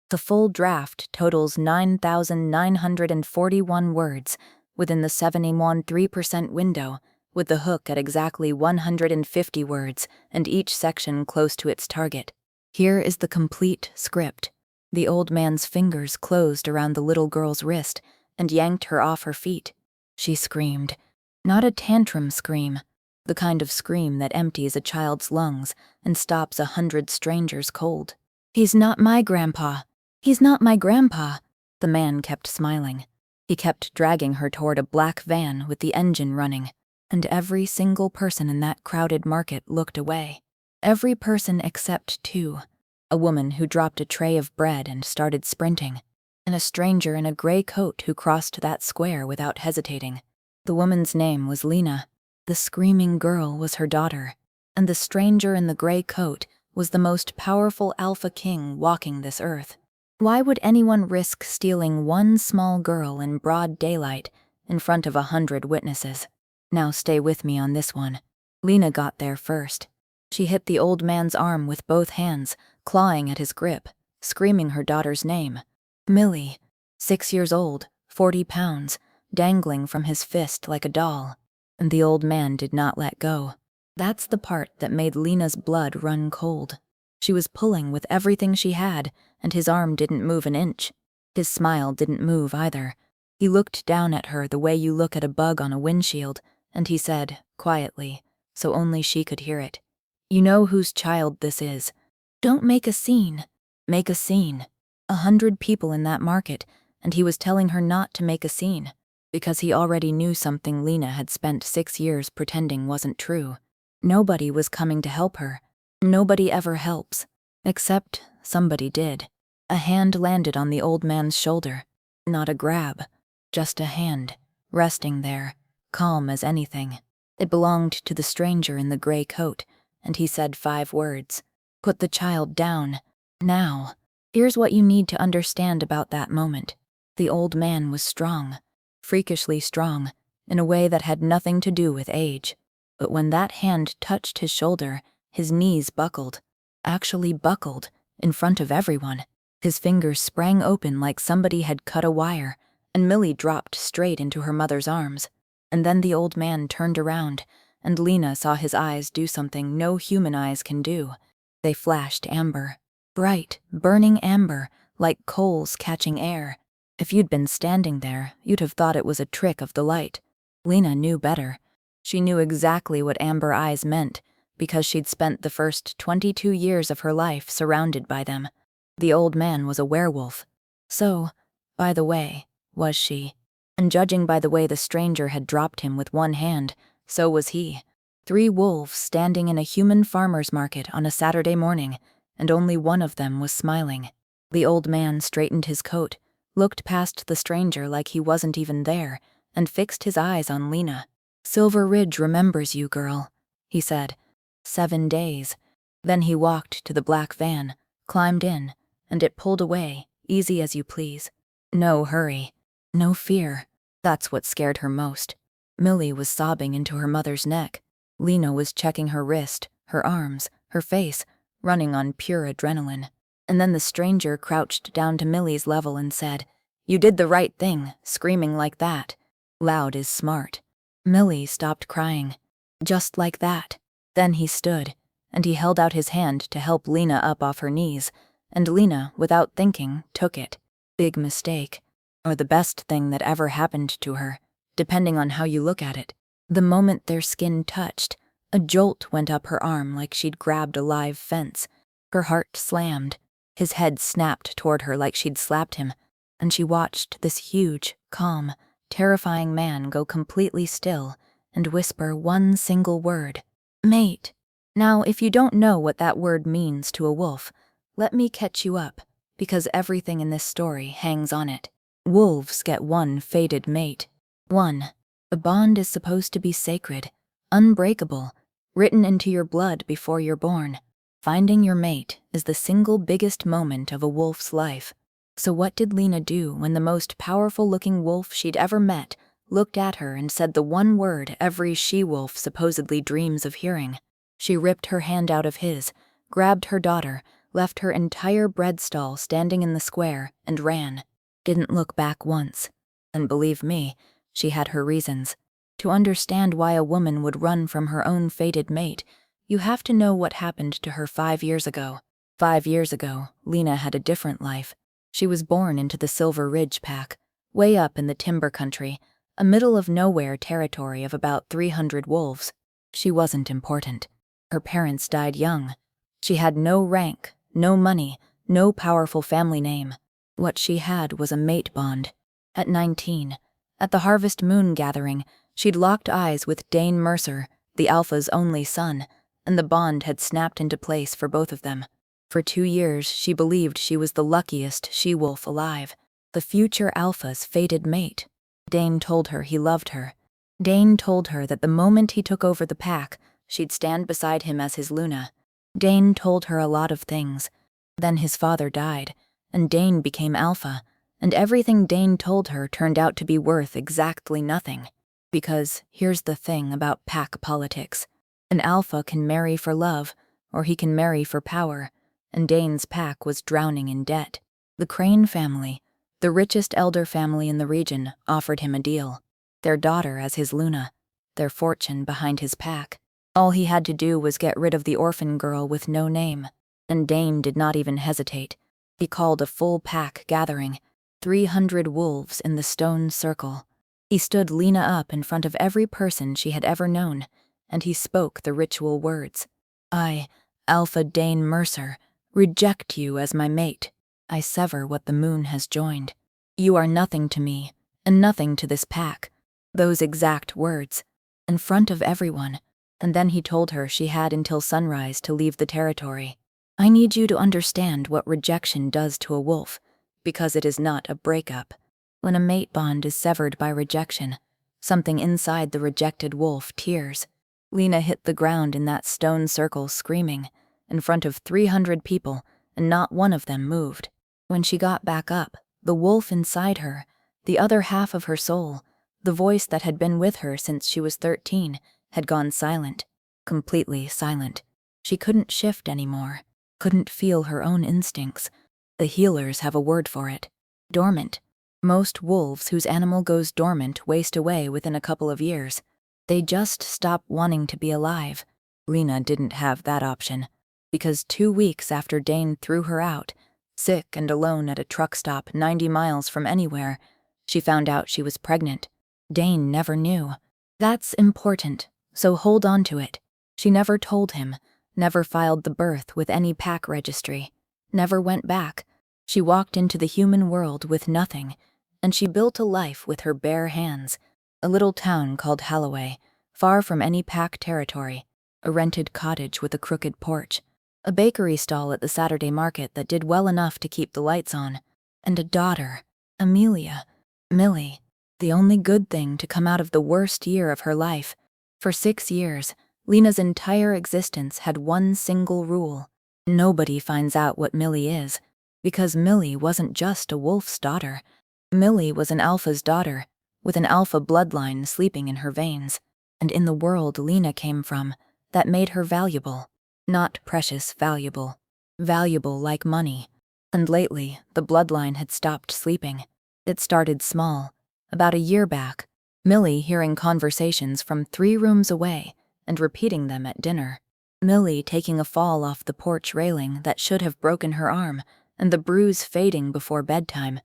The full draft totals 9,941 words within the 71.3% window, with the hook at exactly 150 words and each section close to its target. Here is the complete script. The old man's fingers closed around the little girl's wrist and yanked her off her feet. She screamed. Not a tantrum scream, the kind of scream that empties a child's lungs and stops 100 strangers cold. "He's not my grandpa. He's not my grandpa." The man kept smiling. He kept dragging her toward a black van with the engine running, and every single person in that crowded market looked away. Every person except two: a woman who dropped a tray of bread and started sprinting, and a stranger in a gray coat who crossed that square without hesitating. The woman's name was Lena. The screaming girl was her daughter, and the stranger in the gray coat was the most powerful alpha king walking this earth. Why would anyone risk stealing one small girl in broad daylight in front of 100 witnesses? Now stay with me on this one. Lena got there first. She hit the old man's arm with both hands, clawing at his grip, screaming her daughter's name. Millie, 6 years old, 40 pounds, dangling from his fist like a doll. And the old man did not let go. That's the part that made Lena's blood run cold. She was pulling with everything she had, and his arm didn't move an inch. His smile didn't move either. He looked down at her the way you look at a bug on a windshield, and he said, quietly, so only she could hear it, "You know whose child this is. Don't make a scene. Make a scene." 100 people in that market, and he was telling her not to make a scene, because he already knew something Lena had spent 6 years pretending wasn't true. Nobody was coming to help her. Nobody ever helps. Except somebody did. A hand landed on the old man's shoulder. Not a grab, just a hand, resting there, calm as anything. It belonged to the stranger in the gray coat, and he said 5 words. "Put the child down. Now." Here's what you need to understand about that moment. The old man was strong, freakishly strong, in a way that had nothing to do with age. But when that hand touched his shoulder, his knees buckled. Actually buckled, in front of everyone. His fingers sprang open like somebody had cut a wire, and Millie dropped straight into her mother's arms. And then the old man turned around, and Lena saw his eyes do something no human eyes can do. They flashed amber. Bright, burning amber, like coals catching air. If you'd been standing there, you'd have thought it was a trick of the light. Lena knew better. She knew exactly what amber eyes meant, because she'd spent the first 22 years of her life surrounded by them. The old man was a werewolf. So, by the way, was she. And judging by the way the stranger had dropped him with one hand, so was he. 3 wolves standing in a human farmer's market on a Saturday morning, and only one of them was smiling. The old man straightened his coat, looked past the stranger like he wasn't even there, and fixed his eyes on Lena. "Silver Ridge remembers you, girl," he said. 7 days. Then he walked to the black van, climbed in, and it pulled away, easy as you please. No hurry. No fear. That's what scared her most. Millie was sobbing into her mother's neck. Lena was checking her wrist, her arms, her face, running on pure adrenaline. And then the stranger crouched down to Millie's level and said, "You did the right thing, screaming like that. Loud is smart." Millie stopped crying. Just like that. Then he stood, and he held out his hand to help Lena up off her knees, and Lena, without thinking, took it. Big mistake. Or the best thing that ever happened to her, depending on how you look at it. The moment their skin touched, a jolt went up her arm like she'd grabbed a live fence. Her heart slammed. His head snapped toward her like she'd slapped him, and she watched this huge, calm, terrifying man go completely still and whisper one single word. "Mate." Now, if you don't know what that word means to a wolf, let me catch you up, because everything in this story hangs on it. Wolves get one fated mate. 1. The bond is supposed to be sacred, unbreakable, written into your blood before you're born. Finding your mate is the single biggest moment of a wolf's life. So what did Lena do when the most powerful-looking wolf she'd ever met looked at her and said the one word every she-wolf supposedly dreams of hearing? She ripped her hand out of his, grabbed her daughter, left her entire bread stall standing in the square, and ran. Didn't look back once. And believe me, she had her reasons. To understand why a woman would run from her own fated mate, you have to know what happened to her 5 years ago. 5 years ago, Lena had a different life. She was born into the Silver Ridge Pack, way up in the timber country, a middle-of-nowhere territory of about 300 wolves. She wasn't important. Her parents died young. She had no rank, no money, no powerful family name. What she had was a mate bond. At 19, at the Harvest Moon gathering, she'd locked eyes with Dane Mercer, the Alpha's only son, and the bond had snapped into place for both of them. For 2 years, she believed she was the luckiest she-wolf alive, the future Alpha's fated mate. Dane told her he loved her. Dane told her that the moment he took over the pack, she'd stand beside him as his Luna. Dane told her a lot of things. Then his father died, and Dane became Alpha, and everything Dane told her turned out to be worth exactly nothing. Because here's the thing about pack politics. An Alpha can marry for love, or he can marry for power, and Dane's pack was drowning in debt. The Crane family, the richest elder family in the region, offered him a deal. Their daughter as his Luna, their fortune behind his pack. All he had to do was get rid of the orphan girl with no name, and Dane did not even hesitate. He called a full pack gathering, 300 wolves in the stone circle. He stood Lena up in front of every person she had ever known, and he spoke the ritual words. I, Alpha Dane Mercer, reject you as my mate. I sever what the moon has joined. You are nothing to me, and nothing to this pack. Those exact words, in front of everyone, and then he told her she had until sunrise to leave the territory. I need you to understand what rejection does to a wolf, because it is not a breakup. When a mate bond is severed by rejection, something inside the rejected wolf tears. Lena hit the ground in that stone circle screaming, in front of 300 people, and not one of them moved. When she got back up, the wolf inside her, the other half of her soul, the voice that had been with her since she was 13, had gone silent, completely silent. She couldn't shift anymore, couldn't feel her own instincts. The healers have a word for it. Dormant. Most wolves whose animal goes dormant waste away within a couple of years. They just stop wanting to be alive. Lena didn't have that option, because 2 weeks after Dane threw her out, sick and alone at a truck stop 90 miles from anywhere, she found out she was pregnant. Dane never knew. That's important, so hold on to it. She never told him, never filed the birth with any pack registry, never went back. She walked into the human world with nothing, and she built a life with her bare hands. A little town called Halloway, far from any pack territory, a rented cottage with a crooked porch, a bakery stall at the Saturday market that did well enough to keep the lights on, and a daughter, Amelia, Millie, the only good thing to come out of the worst year of her life. For 6 years, Lena's entire existence had one single rule. Nobody finds out what Millie is, because Millie wasn't just a wolf's daughter. Millie was an Alpha's daughter, with an Alpha bloodline sleeping in her veins, and in the world Lena came from, that made her valuable. Not precious valuable. Valuable like money. And lately, the bloodline had stopped sleeping. It started small. About a year back, Millie hearing conversations from 3 rooms away and repeating them at dinner. Millie taking a fall off the porch railing that should have broken her arm, and the bruise fading before bedtime.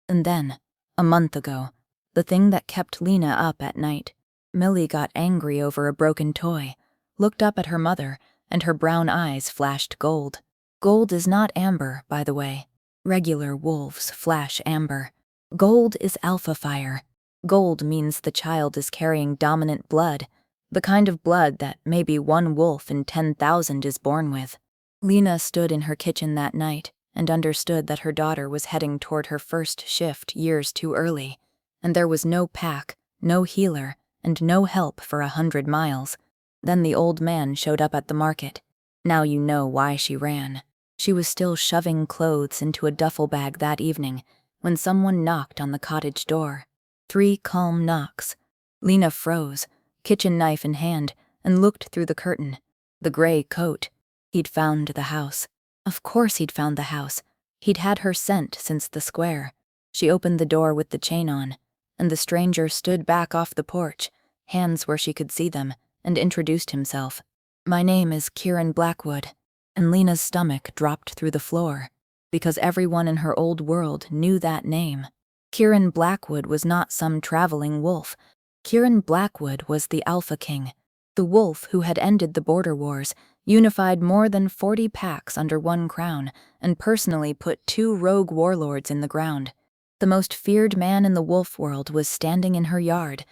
And then, a month ago, the thing that kept Lena up at night, Millie got angry over a broken toy, looked up at her mother, and her brown eyes flashed gold. Gold is not amber, by the way. Regular wolves flash amber. Gold is alpha fire. Gold means the child is carrying dominant blood, the kind of blood that maybe one wolf in 10,000 is born with. Lena stood in her kitchen that night and understood that her daughter was heading toward her first shift years too early, and there was no pack, no healer, and no help for 100 miles. Then the old man showed up at the market. Now you know why she ran. She was still shoving clothes into a duffel bag that evening when someone knocked on the cottage door. 3 calm knocks. Lena froze, kitchen knife in hand, and looked through the curtain. The gray coat. He'd found the house. Of course he'd found the house. He'd had her scent since the square. She opened the door with the chain on, and the stranger stood back off the porch, hands where she could see them, and introduced himself. My name is Kieran Blackwood. And Lena's stomach dropped through the floor, because everyone in her old world knew that name. Kieran Blackwood was not some traveling wolf. Kieran Blackwood was the Alpha King, the wolf who had ended the border wars, unified more than 40 packs under one crown, and personally put 2 rogue warlords in the ground. The most feared man in the wolf world was standing in her yard,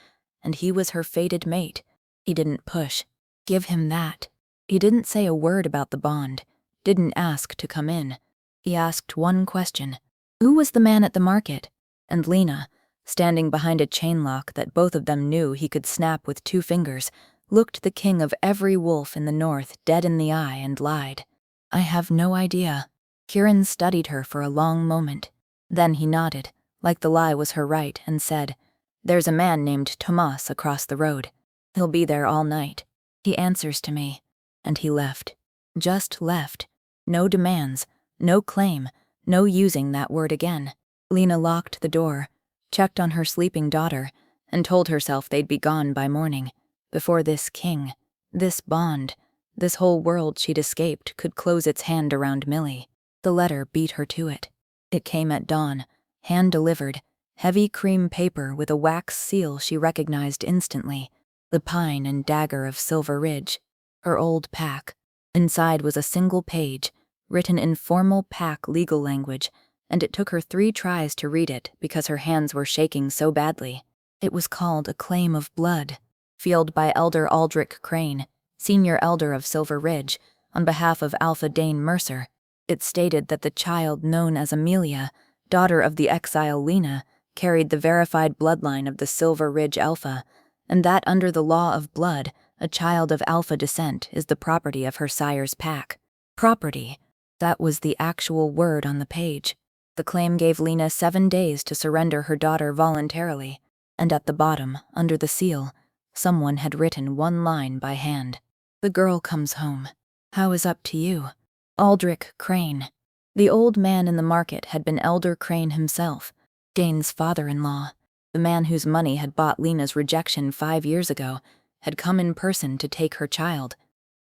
and he was her fated mate. He didn't push. Give him that. He didn't say a word about the bond, didn't ask to come in. He asked one question. Who was the man at the market? And Lena, standing behind a chain lock that both of them knew he could snap with 2 fingers, looked the king of every wolf in the north dead in the eye and lied. I have no idea. Kieran studied her for a long moment. Then he nodded, like the lie was her right, and said, There's a man named Tomas across the road. He'll be there all night. He answers to me. And he left. Just left. No demands, no claim, no using that word again. Lena locked the door, checked on her sleeping daughter, and told herself they'd be gone by morning, before this king, this bond, this whole world she'd escaped could close its hand around Millie. The letter beat her to it. It came at dawn, hand-delivered, heavy cream paper with a wax seal she recognized instantly, the pine and dagger of Silver Ridge. Her old pack. Inside was a single page, written in formal pack legal language, and it took her 3 tries to read it because her hands were shaking so badly. It was called A Claim of Blood, filed by Elder Aldrich Crane, senior elder of Silver Ridge, on behalf of Alpha Dane Mercer. It stated that the child known as Amelia, daughter of the exile Lena, carried the verified bloodline of the Silver Ridge Alpha, and that under the law of blood, a child of Alpha descent is the property of her sire's pack. Property. That was the actual word on the page. The claim gave Lena 7 days to surrender her daughter voluntarily, and at the bottom, under the seal, someone had written 1 line by hand. The girl comes home. How is up to you? Aldrich Crane. The old man in the market had been Elder Crane himself, Dane's father-in-law. The man whose money had bought Lena's rejection 5 years ago had come in person to take her child.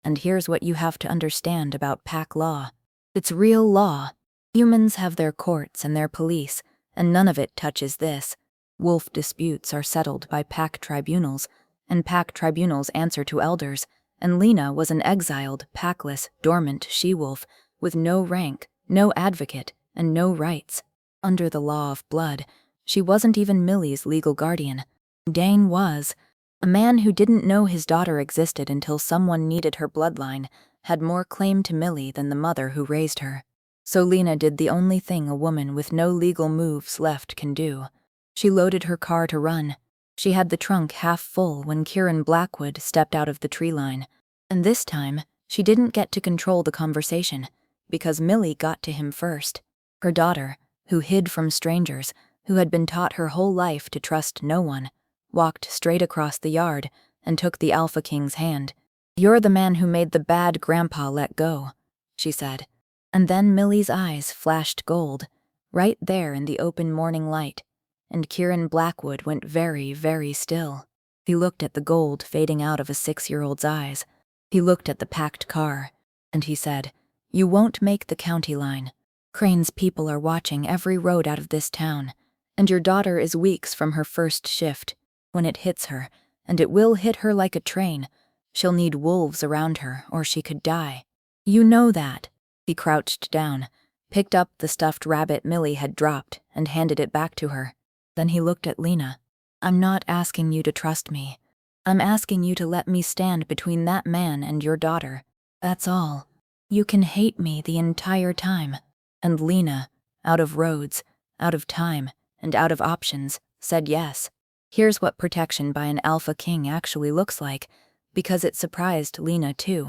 And here's what you have to understand about pack law. It's real law. Humans have their courts and their police, and none of it touches this. Wolf disputes are settled by pack tribunals, and pack tribunals answer to elders, and Lena was an exiled, packless, dormant she-wolf with no rank, no advocate, and no rights. Under the law of blood, she wasn't even Millie's legal guardian. Dane was. A man who didn't know his daughter existed until someone needed her bloodline had more claim to Millie than the mother who raised her. So Lena did the only thing a woman with no legal moves left can do. She loaded her car to run. She had the trunk half full when Kieran Blackwood stepped out of the tree line. And this time, she didn't get to control the conversation, because Millie got to him first. Her daughter, who hid from strangers, who had been taught her whole life to trust no one, walked straight across the yard and took the Alpha King's hand. You're the man who made the bad grandpa let go, she said. And then Millie's eyes flashed gold, right there in the open morning light, and Kieran Blackwood went very, very still. He looked at the gold fading out of a 6-year-old's eyes. He looked at the packed car, and he said, You won't make the county line. Crane's people are watching every road out of this town, and your daughter is weeks from her first shift. When it hits her, and it will hit her like a train, she'll need wolves around her, or she could die. You know that. He crouched down, picked up the stuffed rabbit Millie had dropped, and handed it back to her. Then he looked at Lena. I'm not asking you to trust me. I'm asking you to let me stand between that man and your daughter. That's all. You can hate me the entire time. And Lena, out of roads, out of time, and out of options, said yes. Here's what protection by an Alpha King actually looks like, because it surprised Lena too.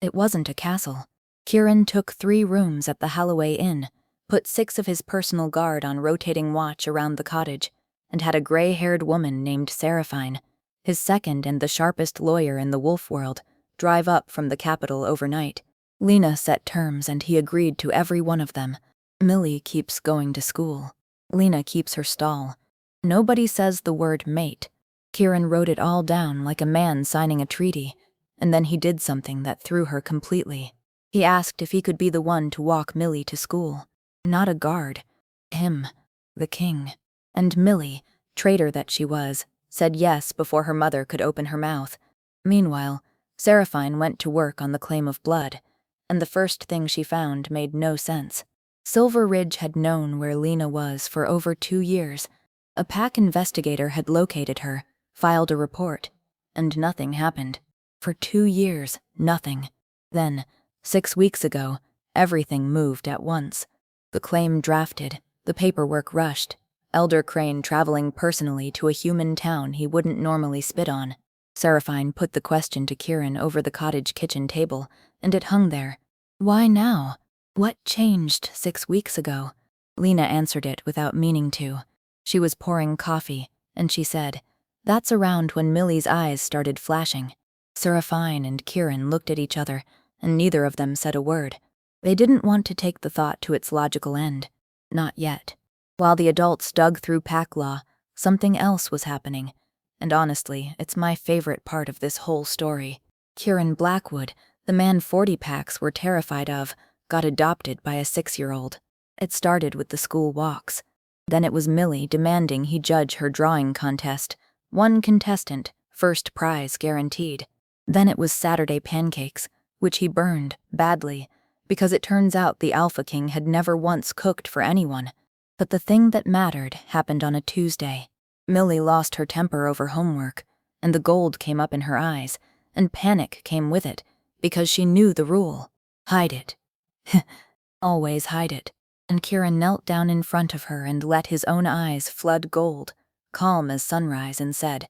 It wasn't a castle. Kieran took 3 rooms at the Halloway Inn, put 6 of his personal guard on rotating watch around the cottage, and had a gray-haired woman named Seraphine, his second and the sharpest lawyer in the wolf world, drive up from the capital overnight. Lena set terms and he agreed to every one of them. Millie keeps going to school. Lena keeps her stall. Nobody says the word mate. Kieran wrote it all down like a man signing a treaty, and then he did something that threw her completely. He asked if he could be the one to walk Millie to school. Not a guard. Him. The king. And Millie, traitor that she was, said yes before her mother could open her mouth. Meanwhile, Seraphine went to work on the claim of blood, and the first thing she found made no sense. Silver Ridge had known where Lena was for over 2 years. A PAC investigator had located her, filed a report, and nothing happened. For 2 years, nothing. Then, 6 weeks ago, everything moved at once. The claim drafted, the paperwork rushed, Elder Crane traveling personally to a human town he wouldn't normally spit on. Seraphine put the question to Kieran over the cottage kitchen table, and it hung there. Why now? What changed 6 weeks ago? Lena answered it without meaning to. She was pouring coffee, and she said, "That's around when Millie's eyes started flashing." Seraphine and Kieran looked at each other, and neither of them said a word. They didn't want to take the thought to its logical end. Not yet. While the adults dug through PAC law, something else was happening. And honestly, it's my favorite part of this whole story. Kieran Blackwood, the man 40 PACs were terrified of, got adopted by a 6-year-old. It started with the school walks. Then it was Millie demanding he judge her drawing contest. 1 contestant, first prize guaranteed. Then it was Saturday pancakes, which he burned, badly, because it turns out the Alpha King had never once cooked for anyone. But the thing that mattered happened on a Tuesday. Millie lost her temper over homework, and the gold came up in her eyes, and panic came with it, because she knew the rule. Hide it. Always hide it. And Kieran knelt down in front of her and let his own eyes flood gold, calm as sunrise, and said,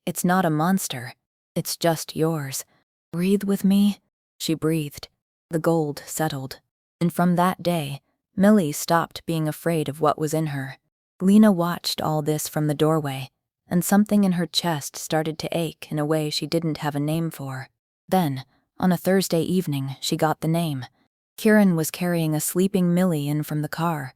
"It's not a monster. It's just yours. Breathe with me." She breathed. The gold settled. And from that day, Millie stopped being afraid of what was in her. Lena watched all this from the doorway, and something in her chest started to ache in a way she didn't have a name for. Then, on a Thursday evening, she got the name. Kieran was carrying a sleeping Millie in from the car,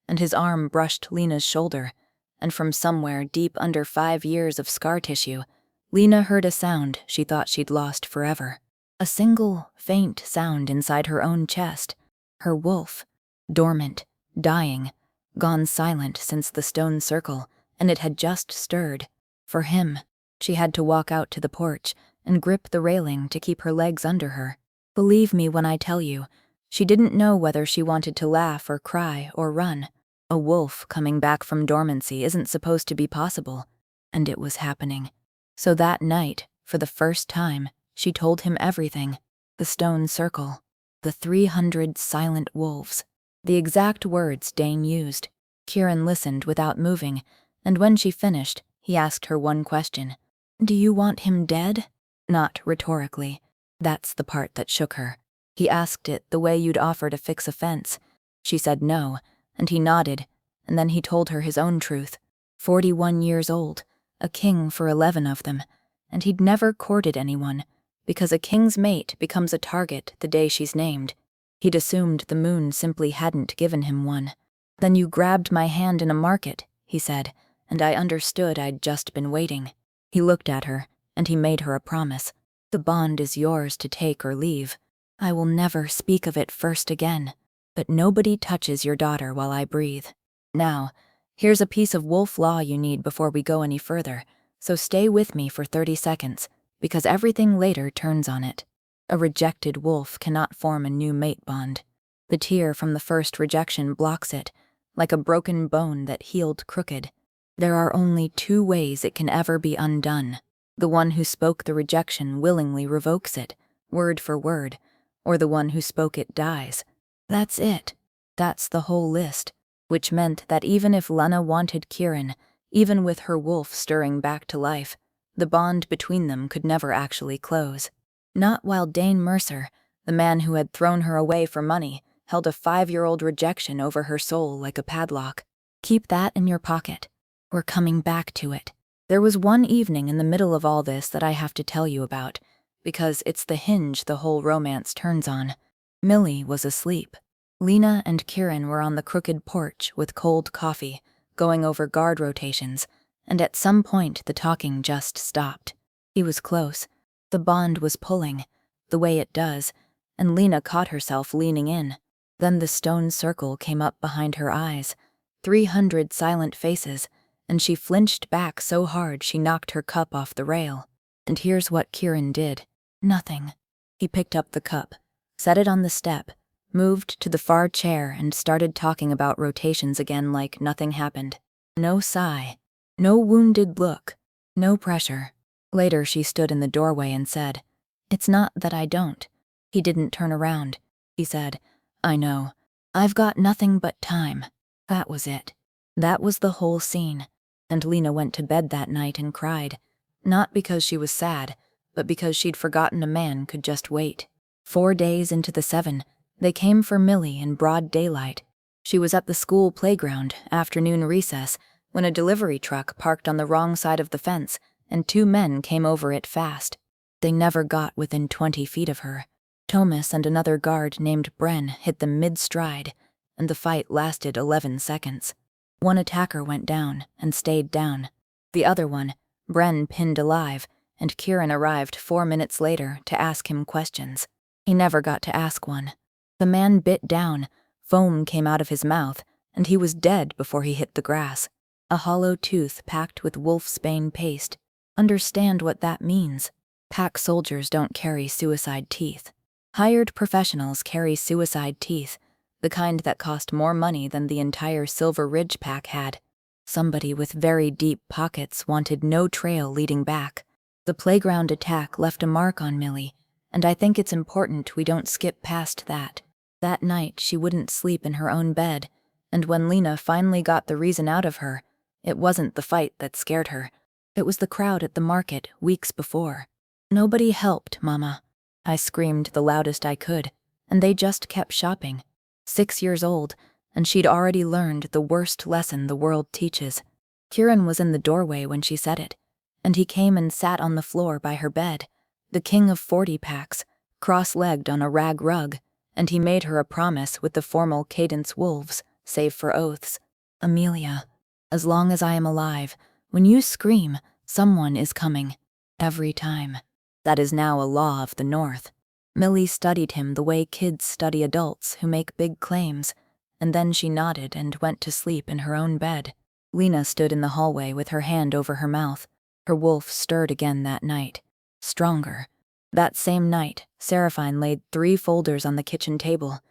and his arm brushed Lena's shoulder, and from somewhere deep under 5 years of scar tissue, Lena heard a sound she thought she'd lost forever. A single, faint sound inside her own chest. Her wolf. Dormant. Dying. Gone silent since the stone circle, and it had just stirred. For him. She had to walk out to the porch and grip the railing to keep her legs under her. Believe me when I tell you, she didn't know whether she wanted to laugh or cry or run. A wolf coming back from dormancy isn't supposed to be possible, and it was happening. So that night, for the first time, she told him everything. The stone circle. The 300 silent wolves. The exact words Dane used. Kieran listened without moving, and when she finished, he asked her one question. "Do you want him dead?" Not rhetorically. That's the part that shook her. He asked it the way you'd offer to fix a fence. She said no, and he nodded, and then he told her his own truth. 41 years old, a king for 11 of them, and he'd never courted anyone, because a king's mate becomes a target the day she's named. He'd assumed the moon simply hadn't given him one. "Then you grabbed my hand in a market," he said, and I understood I'd just been waiting. He looked at her, and he made her a promise. "The bond is yours to take or leave. I will never speak of it first again, but nobody touches your daughter while I breathe. Now, here's a piece of wolf law you need before we go any further, so stay with me for 30 seconds, because everything later turns on it. A rejected wolf cannot form a new mate bond. The tear from the first rejection blocks it, like a broken bone that healed crooked. There are only 2 ways it can ever be undone. The one who spoke the rejection willingly revokes it, word for word, or the one who spoke it dies. That's it. That's the whole list, which meant that even if Lena wanted Kieran, even with her wolf stirring back to life, the bond between them could never actually close. Not while Dane Mercer, the man who had thrown her away for money, held a 5-year-old rejection over her soul like a padlock. Keep that in your pocket. We're coming back to it. There was one evening in the middle of all this that I have to tell you about, because it's the hinge the whole romance turns on. Millie was asleep. Lena and Kieran were on the crooked porch with cold coffee, going over guard rotations, and at some point the talking just stopped. He was close. The bond was pulling, the way it does, and Lena caught herself leaning in. Then the stone circle came up behind her eyes, 300 silent faces, and she flinched back so hard she knocked her cup off the rail. And here's what Kieran did. Nothing. He picked up the cup, set it on the step, moved to the far chair and started talking about rotations again like nothing happened. No sigh. No wounded look. No pressure. Later she stood in the doorway and said, "It's not that I don't." He didn't turn around. He said, "I know. I've got nothing but time." That was it. That was the whole scene. And Lena went to bed that night and cried. Not because she was sad, but because she'd forgotten a man could just wait. 4 days into the 7, they came for Millie in broad daylight. She was at the school playground, afternoon recess, when a delivery truck parked on the wrong side of the fence, and 2 men came over it fast. They never got within 20 feet of her. Thomas and another guard named Bren hit them mid-stride, and the fight lasted 11 seconds. One attacker went down and stayed down. The other one, Bren, pinned alive, and Kieran arrived 4 minutes later to ask him questions. He never got to ask one. The man bit down, foam came out of his mouth, and he was dead before he hit the grass. A hollow tooth packed with wolfsbane paste. Understand what that means. Pack soldiers don't carry suicide teeth. Hired professionals carry suicide teeth, the kind that cost more money than the entire Silver Ridge pack had. Somebody with very deep pockets wanted no trail leading back. The playground attack left a mark on Millie, and I think it's important we don't skip past that. That night she wouldn't sleep in her own bed, and when Lena finally got the reason out of her, it wasn't the fight that scared her. It was the crowd at the market weeks before. "Nobody helped, Mama." I screamed the loudest I could, and they just kept shopping. 6 years old, and she'd already learned the worst lesson the world teaches. Kieran was in the doorway when she said it, and he came and sat on the floor by her bed, the king of 40 packs, cross-legged on a rag rug, and he made her a promise with the formal cadence wolves, save for oaths. "Amelia, as long as I am alive, when you scream, someone is coming. Every time." That is now a law of the North. Millie studied him the way kids study adults who make big claims, and then she nodded and went to sleep in her own bed. Lena stood in the hallway with her hand over her mouth. Her wolf stirred again that night. Stronger. That same night, Seraphine laid 3 folders on the kitchen table.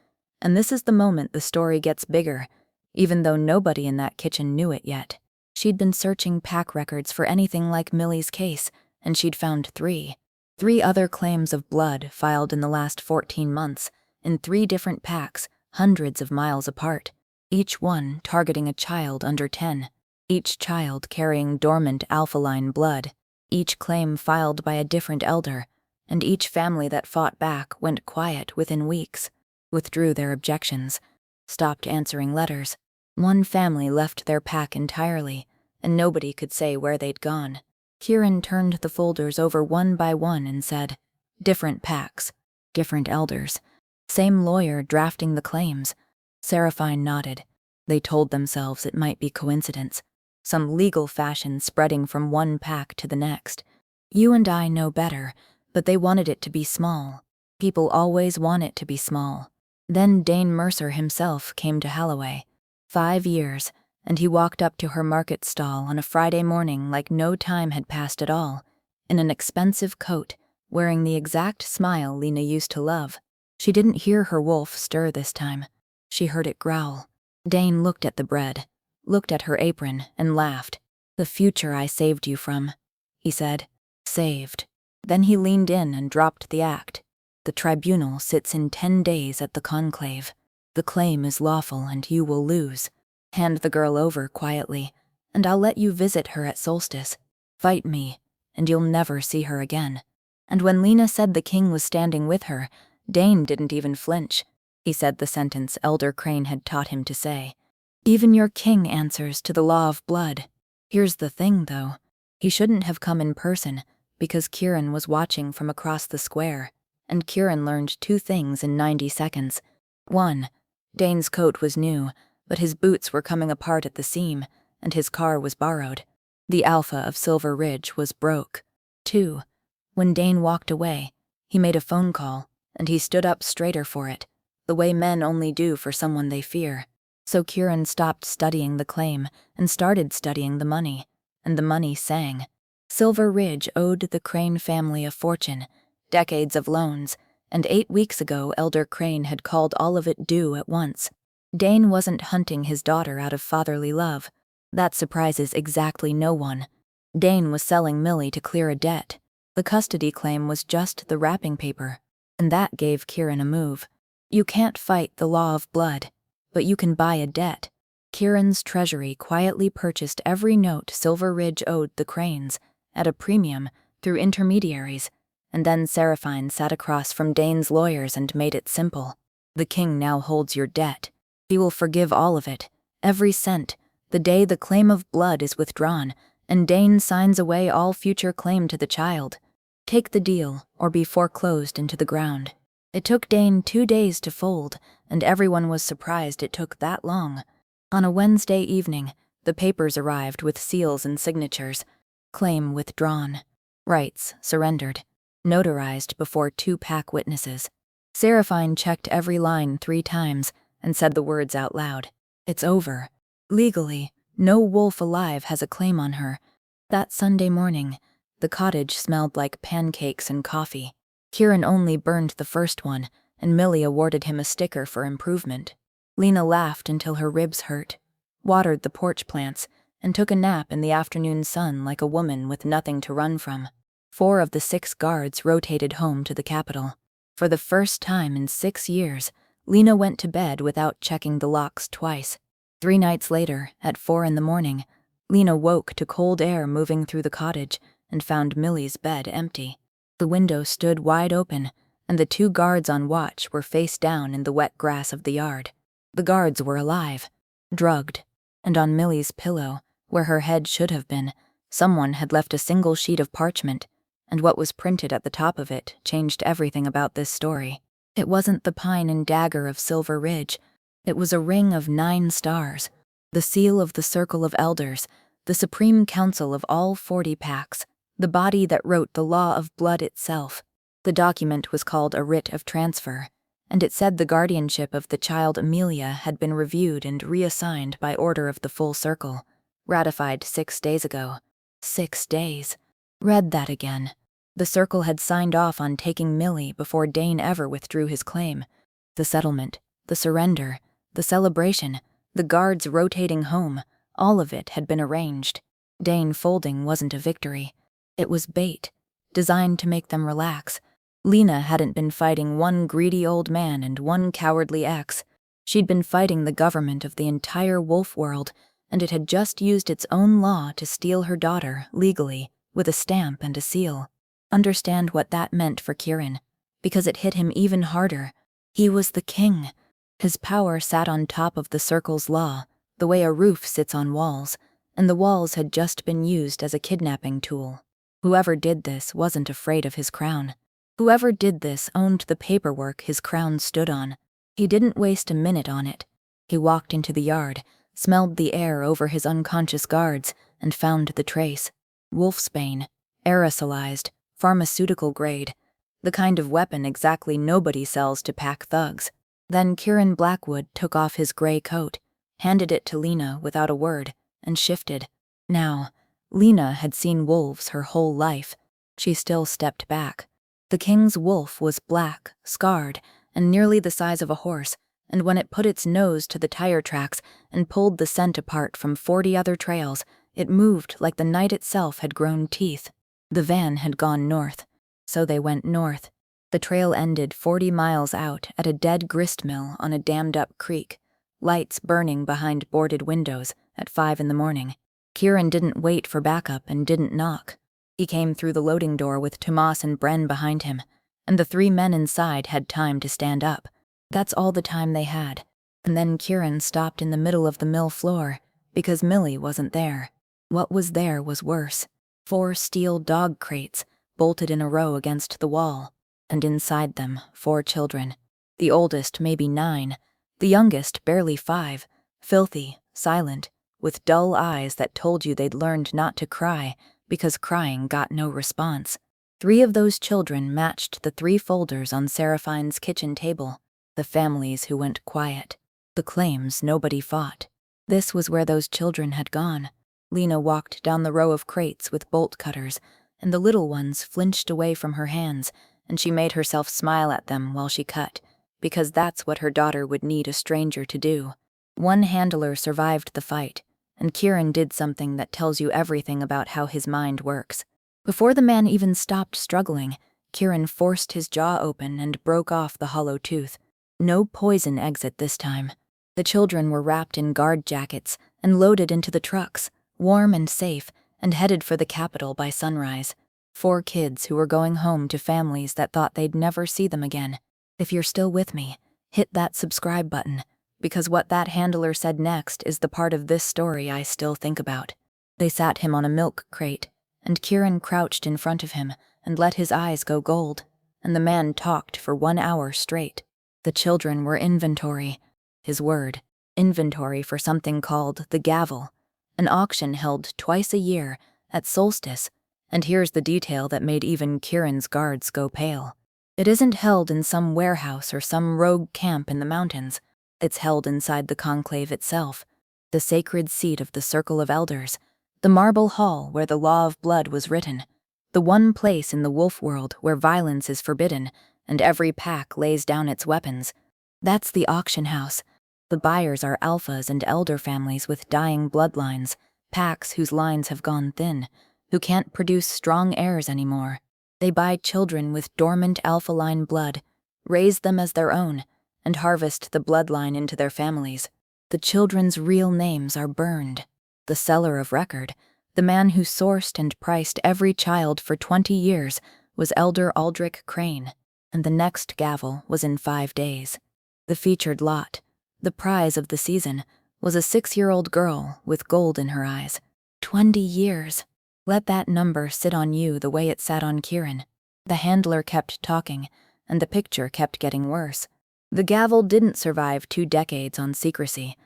And this is the moment the story gets bigger, even though nobody in that kitchen knew it yet. She'd been searching pack records for anything like Millie's case, and she'd found 3. 3 other claims of blood filed in the last 14 months, in 3 different packs, hundreds of miles apart, each one targeting a child under 10, each child carrying dormant alpha-line blood, each claim filed by a different elder, and each family that fought back went quiet within weeks, withdrew their objections, stopped answering letters. One family left their pack entirely, and nobody could say where they'd gone. Kieran turned the folders over one by one and said, "Different packs, different elders, same lawyer drafting the claims." Seraphine nodded. They told themselves it might be coincidence, some legal fashion spreading from one pack to the next. You and I know better, but they wanted it to be small. People always want it to be small. Then Dane Mercer himself came to Halloway. 5 years, and he walked up to her market stall on a Friday morning like no time had passed at all, in an expensive coat, wearing the exact smile Lena used to love. She didn't hear her wolf stir this time. She heard it growl. Dane looked at the bread, looked at her apron, and laughed. "The future I saved you from," he said. "Saved." Then he leaned in and dropped the act. "The tribunal sits in 10 days at the conclave. The claim is lawful and you will lose. Hand the girl over quietly, and I'll let you visit her at solstice. Fight me, and you'll never see her again." And when Lena said the king was standing with her, Dane didn't even flinch. He said the sentence Elder Crane had taught him to say. "Even your king answers to the law of blood." Here's the thing, though. He shouldn't have come in person, because Kieran was watching from across the square, and Kieran learned 2 things in 90 seconds. 1. Dane's coat was new, but his boots were coming apart at the seam, and his car was borrowed. The Alpha of Silver Ridge was broke. 2. When Dane walked away, he made a phone call, and he stood up straighter for it, the way men only do for someone they fear. So Kieran stopped studying the claim and started studying the money, and the money sang. Silver Ridge owed the Crane family a fortune, decades of loans, and 8 weeks ago Elder Crane had called all of it due at once. Dane wasn't hunting his daughter out of fatherly love. That surprises exactly no one. Dane was selling Millie to clear a debt. The custody claim was just the wrapping paper, and that gave Kieran a move. You can't fight the law of blood, but you can buy a debt. Kieran's treasury quietly purchased every note Silver Ridge owed the Cranes, at a premium, through intermediaries, and then Seraphine sat across from Dane's lawyers and made it simple. The king now holds your debt. He will forgive all of it, every cent, the day the claim of blood is withdrawn, and Dane signs away all future claim to the child. Take the deal, or be foreclosed into the ground. It took Dane 2 days to fold, and everyone was surprised it took that long. On a Wednesday evening, the papers arrived with seals and signatures. Claim withdrawn. Rights surrendered. Notarized before 2 pack witnesses. Seraphine checked every line 3 times and said the words out loud. It's over. Legally, no wolf alive has a claim on her. That Sunday morning, the cottage smelled like pancakes and coffee. Kieran only burned the first one, and Millie awarded him a sticker for improvement. Lena laughed until her ribs hurt, watered the porch plants, and took a nap in the afternoon sun like a woman with nothing to run from. 4 of the 6 guards rotated home to the capital. For the first time in 6 years, Lena went to bed without checking the locks twice. 3 nights later, at 4 in the morning, Lena woke to cold air moving through the cottage and found Millie's bed empty. The window stood wide open, and the 2 guards on watch were face down in the wet grass of the yard. The guards were alive, drugged, and on Millie's pillow, where her head should have been, someone had left a single sheet of parchment, and what was printed at the top of it changed everything about this story. It wasn't the pine and dagger of Silver Ridge. It was a ring of 9 stars, the seal of the Circle of Elders, the supreme council of all 40 packs, the body that wrote the law of blood itself. The document was called a writ of transfer, and it said the guardianship of the child Amelia had been reviewed and reassigned by order of the full circle, ratified 6 days ago. 6 days. Read that again. The circle had signed off on taking Millie before Dane ever withdrew his claim. The settlement, the surrender, the celebration, the guards rotating home, all of it had been arranged. Dane folding wasn't a victory. It was bait, designed to make them relax. Lena hadn't been fighting one greedy old man and one cowardly ex. She'd been fighting the government of the entire wolf world, and it had just used its own law to steal her daughter, legally, with a stamp and a seal. Understand what that meant for Kieran, because it hit him even harder. He was the king. His power sat on top of the circle's law, the way a roof sits on walls, and the walls had just been used as a kidnapping tool. Whoever did this wasn't afraid of his crown. Whoever did this owned the paperwork his crown stood on. He didn't waste a minute on it. He walked into the yard, smelled the air over his unconscious guards, and found the trace. Wolfsbane, aerosolized, pharmaceutical grade, the kind of weapon exactly nobody sells to pack thugs. Then Kieran Blackwood took off his gray coat, handed it to Lena without a word, and shifted. Now, Lena had seen wolves her whole life. She still stepped back. The king's wolf was black, scarred, and nearly the size of a horse, and when it put its nose to the tire tracks and pulled the scent apart from 40 other trails, it moved like the night itself had grown teeth. The van had gone north, so they went north. The trail ended 40 miles out at a dead grist mill on a dammed-up creek, lights burning behind boarded windows at 5 in the morning. Kieran didn't wait for backup and didn't knock. He came through the loading door with Tomas and Bren behind him, and the 3 men inside had time to stand up. That's all the time they had. And then Kieran stopped in the middle of the mill floor, because Millie wasn't there. What was there was worse. 4 steel dog crates, bolted in a row against the wall. and inside them 4 children. The oldest maybe 9, the youngest barely 5, filthy, silent, with dull eyes that told you they'd learned not to cry because crying got no response. 3 of those children matched the 3 folders on Seraphine's kitchen table, the families who went quiet, the claims nobody fought. This was where those children had gone. Lena walked down the row of crates with bolt cutters, and the little ones flinched away from her hands, and she made herself smile at them while she cut, because that's what her daughter would need a stranger to do. One handler survived the fight, and Kieran did something that tells you everything about how his mind works. Before the man even stopped struggling, Kieran forced his jaw open and broke off the hollow tooth. No poison exit this time. The children were wrapped in guard jackets and loaded into the trucks, warm and safe, and headed for the capital by sunrise. 4 kids who were going home to families that thought they'd never see them again. If you're still with me, hit that subscribe button, because what that handler said next is the part of this story I still think about. They sat him on a milk crate, and Kieran crouched in front of him and let his eyes go gold, and the man talked for 1 hour straight. The children were inventory, his word, inventory for something called the Gavel, an auction held twice a year at solstice, and here's the detail that made even Kieran's guards go pale. It isn't held in some warehouse or some rogue camp in the mountains. It's held inside the conclave itself, the sacred seat of the Circle of Elders, the marble hall where the law of blood was written, the one place in the wolf world where violence is forbidden and every pack lays down its weapons. That's the auction house. The buyers are alphas and elder families with dying bloodlines, packs whose lines have gone thin, who can't produce strong heirs anymore. They buy children with dormant alpha line blood, raise them as their own, and harvest the bloodline into their families. The children's real names are burned. The seller of record, the man who sourced and priced every child for 20 years, was Elder Aldrich Crane, and the next gavel was in 5 days. The featured lot, the prize of the season, was a 6-year-old girl with gold in her eyes. 20 years. Let that number sit on you the way it sat on Kieran. The handler kept talking, and the picture kept getting worse. The gavel didn't survive 2 decades on secrecy.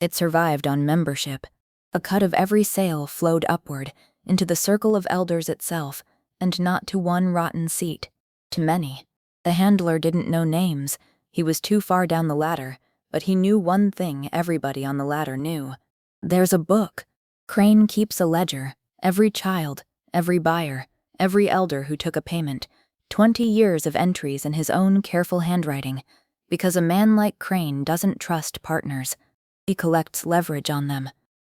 It survived on membership. A cut of every sale flowed upward, into the Circle of Elders itself, and not to one rotten seat. To many. The handler didn't know names. He was too far down the ladder, but he knew one thing everybody on the ladder knew. There's a book. Crane keeps a ledger. Every child, every buyer, every elder who took a payment, 20 years of entries in his own careful handwriting, because a man like Crane doesn't trust partners. He collects leverage on them,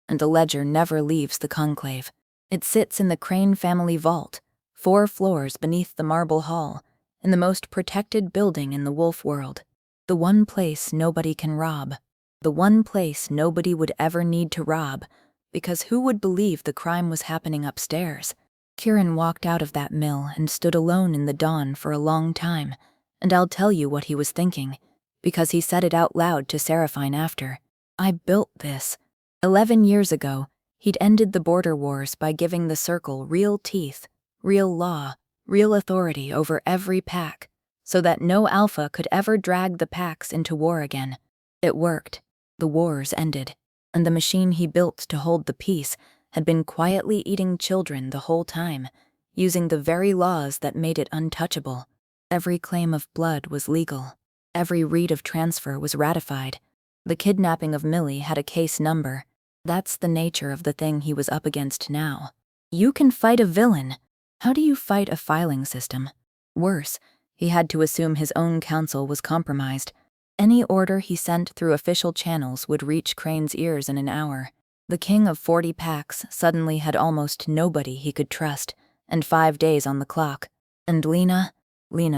and the ledger never leaves the conclave. It sits in the Crane family vault, 4 floors beneath the marble hall, in the most protected building in the wolf world. The one place nobody can rob. The one place nobody would ever need to rob, because who would believe the crime was happening upstairs? Kieran walked out of that mill and stood alone in the dawn for a long time, and I'll tell you what he was thinking, because he said it out loud to Seraphine after. I built this. 11 years ago, he'd ended the border wars by giving the Circle real teeth, real law, real authority over every pack, so that no alpha could ever drag the packs into war again. It worked. The wars ended. And the machine he built to hold the peace had been quietly eating children the whole time, using the very laws that made it untouchable. Every claim of blood was legal. Every rite of transfer was ratified. The kidnapping of Millie had a case number. That's the nature of the thing he was up against now. You can fight a villain. How do you fight a filing system? Worse, he had to assume his own counsel was compromised. Any order he sent through official channels would reach Crane's ears in an hour. The king of 40 packs suddenly had almost nobody he could trust, and 5 days on the clock. And Lena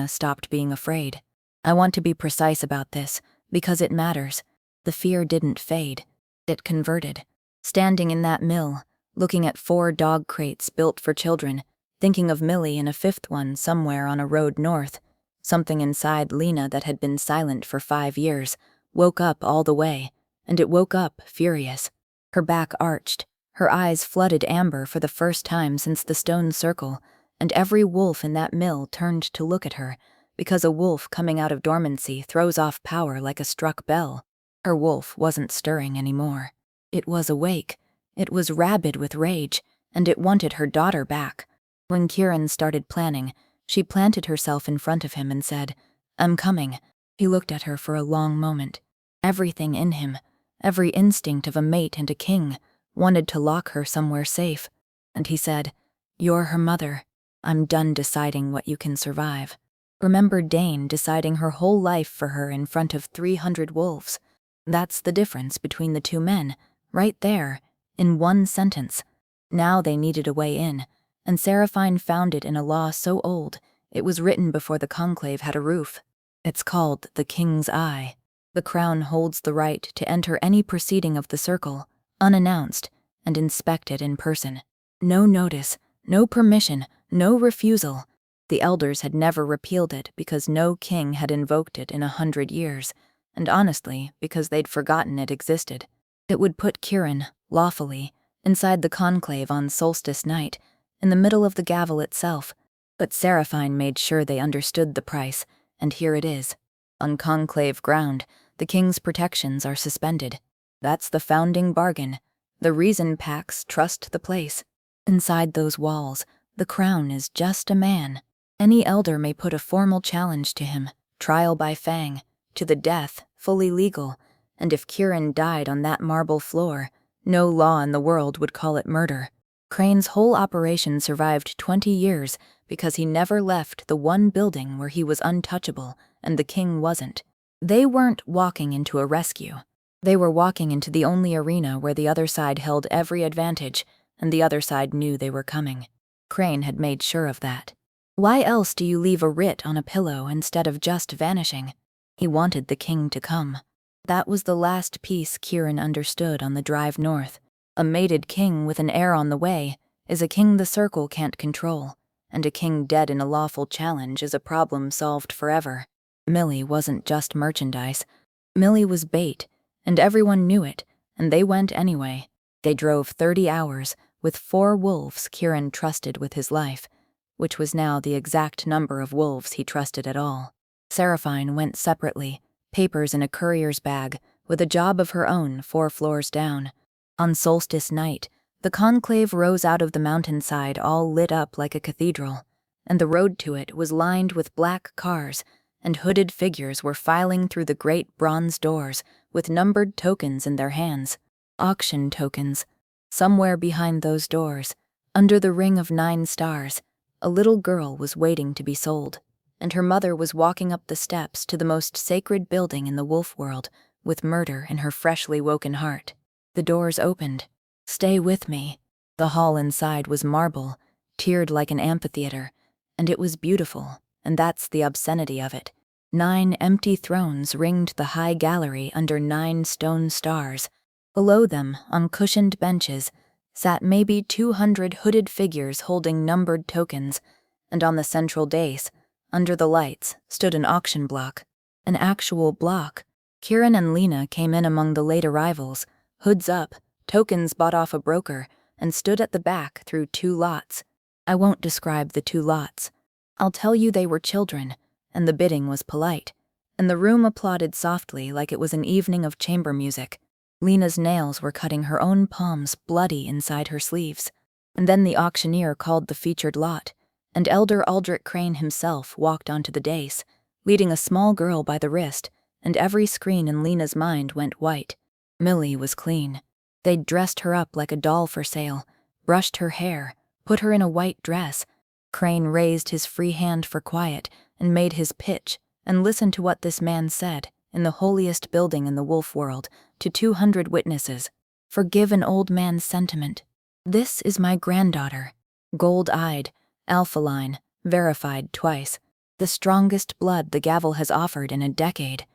stopped being afraid. I want to be precise about this, because it matters. The fear didn't fade. It converted. Standing in that mill, looking at 4 dog crates built for children, thinking of Millie in a 5th one somewhere on a road north, something inside Lena that had been silent for 5 years woke up all the way, and it woke up furious. Her back arched, her eyes flooded amber for the first time since the stone circle, and every wolf in that mill turned to look at her, because a wolf coming out of dormancy throws off power like a struck bell. Her wolf wasn't stirring anymore. It was awake. It was rabid with rage, and it wanted her daughter back. When Kieran started planning, she planted herself in front of him and said, "I'm coming." He looked at her for a long moment. Everything in him, every instinct of a mate and a king, wanted to lock her somewhere safe. And he said, "You're her mother. I'm done deciding what you can survive." Remember Dane deciding her whole life for her in front of 300 wolves. That's the difference between the two men, right there, in one sentence. Now they needed a way in, and Seraphine found it in a law so old, it was written before the conclave had a roof. It's called the King's Eye. The crown holds the right to enter any proceeding of the circle, unannounced, and inspect it in person. No notice, no permission, no refusal. The elders had never repealed it because no king had invoked it in 100 years, and honestly, because they'd forgotten it existed. It would put Kieran, lawfully, inside the conclave on solstice night, in the middle of the gavel itself. But Seraphine made sure they understood the price, and here it is. On conclave ground, the king's protections are suspended. That's the founding bargain. The reason Pax trust the place. Inside those walls, the crown is just a man. Any elder may put a formal challenge to him, trial by fang, to the death, fully legal, and if Kieran died on that marble floor, no law in the world would call it murder. Crane's whole operation survived 20 years because he never left the one building where he was untouchable and the king wasn't. They weren't walking into a rescue. They were walking into the only arena where the other side held every advantage, and the other side knew they were coming. Crane had made sure of that. Why else do you leave a writ on a pillow instead of just vanishing? He wanted the king to come. That was the last piece Kieran understood on the drive north. A mated king with an heir on the way is a king the circle can't control, and a king dead in a lawful challenge is a problem solved forever. Millie wasn't just merchandise. Millie was bait, and everyone knew it, and they went anyway. They drove 30 hours with 4 wolves Kieran trusted with his life, which was now the exact number of wolves he trusted at all. Seraphine went separately, papers in a courier's bag, with a job of her own 4 floors down. On solstice night, the conclave rose out of the mountainside all lit up like a cathedral, and the road to it was lined with black cars, and hooded figures were filing through the great bronze doors with numbered tokens in their hands. Auction tokens. Somewhere behind those doors, under the ring of 9 stars, a little girl was waiting to be sold, and her mother was walking up the steps to the most sacred building in the wolf world, with murder in her freshly woken heart. The doors opened. Stay with me. The hall inside was marble, tiered like an amphitheater, and it was beautiful, and that's the obscenity of it. 9 empty thrones ringed the high gallery under 9 stone stars. Below them, on cushioned benches, sat maybe 200 hooded figures holding numbered tokens, and on the central dais, under the lights, stood an auction block. An actual block. Kieran and Lena came in among the late arrivals, hoods up, tokens bought off a broker, and stood at the back through 2 lots. I won't describe the 2 lots. I'll tell you they were children, and the bidding was polite, and the room applauded softly like it was an evening of chamber music. Lena's nails were cutting her own palms bloody inside her sleeves. And then the auctioneer called the featured lot, and Elder Aldrich Crane himself walked onto the dais, leading a small girl by the wrist, and every screen in Lena's mind went white. Millie was clean. They'd dressed her up like a doll for sale, brushed her hair, put her in a white dress. Crane raised his free hand for quiet and made his pitch, and listened to what this man said, in the holiest building in the wolf world, to 200 witnesses. Forgive an old man's sentiment. This is my granddaughter, gold-eyed, alpha-line, verified twice, the strongest blood the gavel has offered in a decade.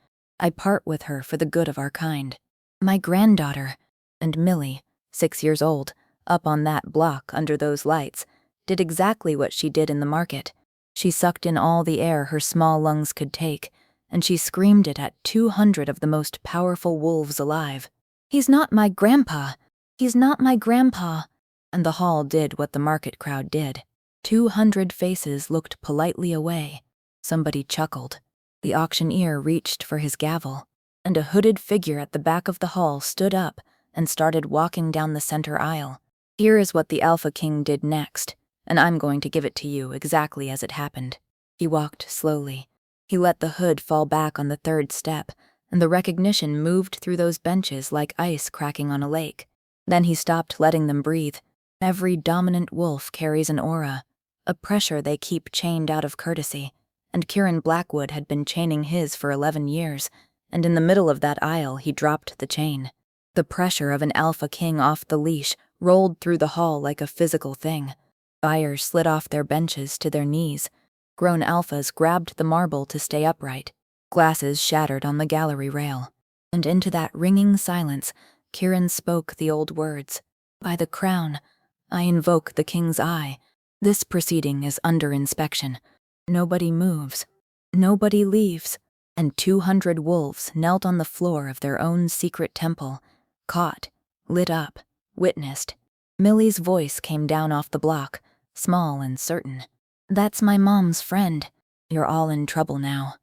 I part with her for the good of our kind. My granddaughter. And Millie, 6 years old, up on that block under those lights, did exactly what she did in the market. She sucked in all the air her small lungs could take, and she screamed it at 200 of the most powerful wolves alive. "He's not my grandpa! He's not my grandpa!" And the hall did what the market crowd did. 200 faces looked politely away. Somebody chuckled. The auctioneer reached for his gavel, and a hooded figure at the back of the hall stood up and started walking down the center aisle. Here is what the Alpha King did next, and I'm going to give it to you exactly as it happened. He walked slowly. He let the hood fall back on the third step, and the recognition moved through those benches like ice cracking on a lake. Then he stopped letting them breathe. Every dominant wolf carries an aura, a pressure they keep chained out of courtesy, and Kieran Blackwood had been chaining his for 11 years, and in the middle of that aisle he dropped the chain. The pressure of an Alpha King off the leash rolled through the hall like a physical thing. Buyers slid off their benches to their knees. Grown alphas grabbed the marble to stay upright. Glasses shattered on the gallery rail. And into that ringing silence, Kieran spoke the old words. By the crown, I invoke the king's eye. This proceeding is under inspection. Nobody moves. Nobody leaves. And 200 wolves knelt on the floor of their own secret temple, caught, lit up, witnessed. Millie's voice came down off the block, small and certain. That's my mom's friend. You're all in trouble now.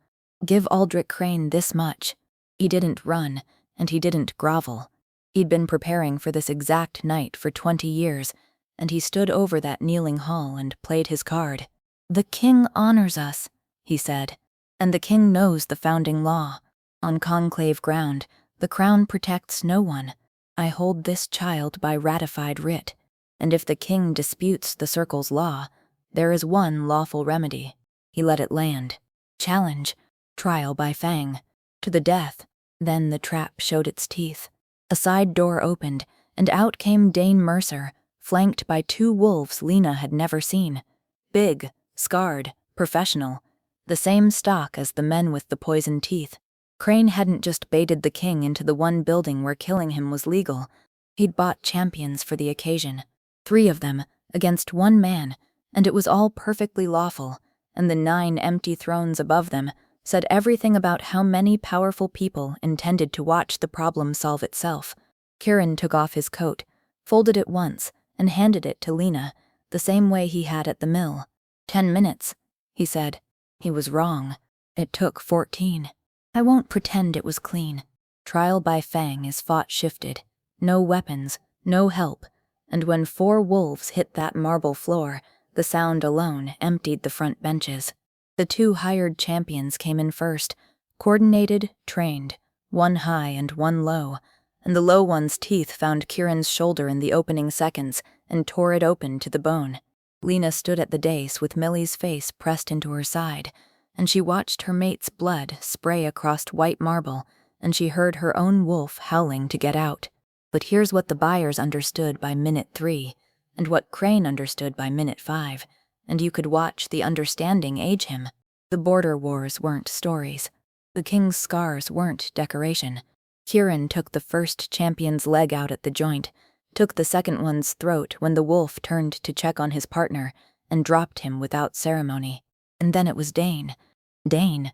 Give Aldrich Crane this much. He didn't run, and he didn't grovel. He'd been preparing for this exact night for 20 years, and he stood over that kneeling hall and played his card. The king honors us, he said, and the king knows the founding law. On conclave ground, the crown protects no one. I hold this child by ratified writ, and if the king disputes the circle's law, there is one lawful remedy. He let it land. Challenge. Trial by fang. To the death. Then the trap showed its teeth. A side door opened, and out came Dane Mercer, flanked by 2 wolves Lena had never seen. Big, scarred, professional. The same stock as the men with the poison teeth. Crane hadn't just baited the king into the one building where killing him was legal. He'd bought champions for the occasion. 3 of them, against 1 man, and it was all perfectly lawful, and the 9 empty thrones above them said everything about how many powerful people intended to watch the problem solve itself. Kieran took off his coat, folded it once, and handed it to Lena, the same way he had at the mill. 10 minutes, he said. He was wrong. It took 14. I won't pretend it was clean. Trial by fang is fought shifted. No weapons, no help, and when 4 wolves hit that marble floor, the sound alone emptied the front benches. The 2 hired champions came in first, coordinated, trained, 1 high and 1 low, and the low one's teeth found Kieran's shoulder in the opening seconds and tore it open to the bone. Lena stood at the dais with Millie's face pressed into her side, and she watched her mate's blood spray across white marble, and she heard her own wolf howling to get out. But here's what the buyers understood by minute 3, and what Crane understood by minute 5, and you could watch the understanding age him. The border wars weren't stories. The king's scars weren't decoration. Kieran took the first champion's leg out at the joint, took the second one's throat when the wolf turned to check on his partner, and dropped him without ceremony. And then it was Dane. Dane,